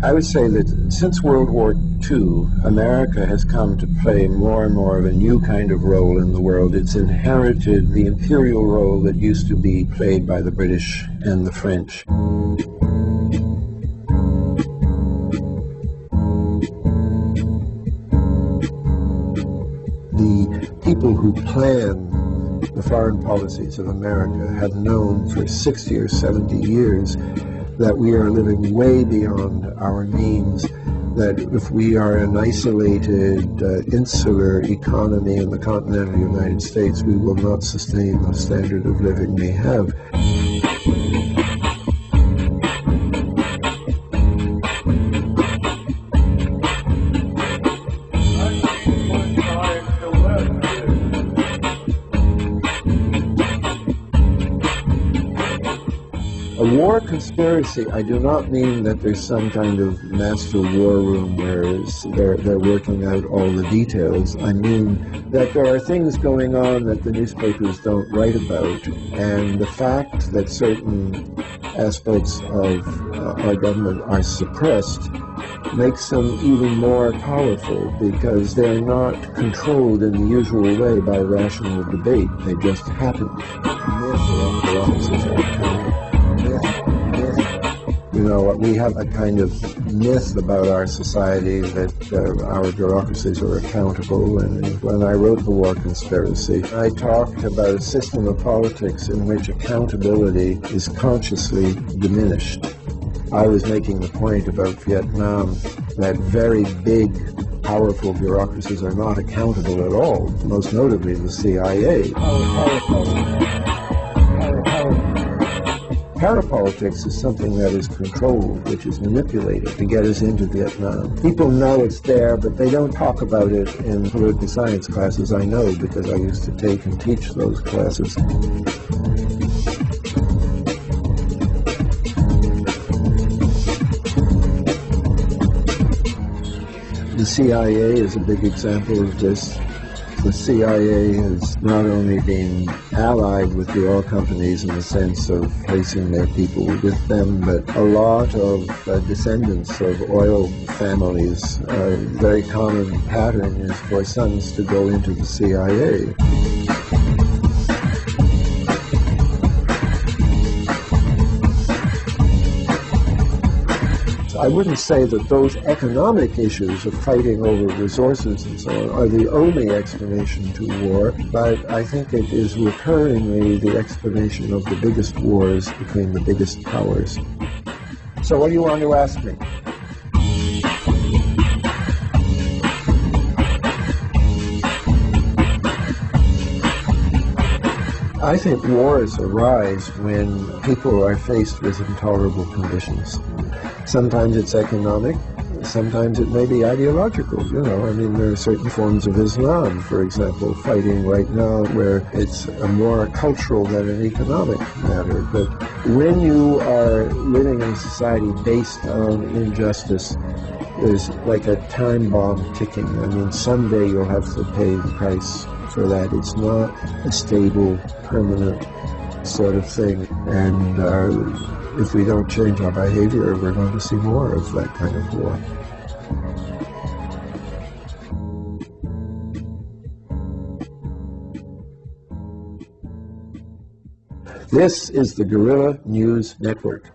I would say that since World War II, America has come to play more and more of a new kind of role in the world. It's inherited the imperial role that used to be played by the British and the French. The people who plan the foreign policies of America have known for 60 or 70 years that we are living way beyond our means, that if we are an isolated, insular economy in the continental United States, we will not sustain the standard of living we have. A war conspiracy, I do not mean that there's some kind of master war room where they're working out all the details. I mean that there are things going on that the newspapers don't write about, and the fact that certain aspects of our government are suppressed makes them even more powerful, because they're not controlled in the usual way by rational debate. They just happen. You know, we have a kind of myth about our society that our bureaucracies are accountable, and when I wrote The War Conspiracy, I talked about a system of politics in which accountability is consciously diminished. I was making the point about Vietnam that very big, powerful bureaucracies are not accountable at all, most notably the CIA. Parapolitics is something that is controlled, which is manipulated to get us into Vietnam. People know it's there, but they don't talk about it in political science classes. I know, because I used to take and teach those classes. The CIA is a big example of this. The CIA has not only been allied with the oil companies in the sense of placing their people with them, but a lot of descendants of oil families, a very common pattern is for sons to go into the CIA. I wouldn't say that those economic issues of fighting over resources and so on are the only explanation to war, but I think it is recurringly the explanation of the biggest wars between the biggest powers. So what do you want to ask me? I think wars arise when people are faced with intolerable conditions. Sometimes it's economic, sometimes it may be ideological, you know. I mean, there are certain forms of Islam, for example, fighting right now where it's more cultural than an economic matter. But when you are living in a society based on injustice, there's like a time bomb ticking. I mean, someday you'll have to pay the price for that. It's not a stable, permanent sort of thing. And if we don't change our behavior, we're going to see more of that kind of war. This is the Guerrilla News Network.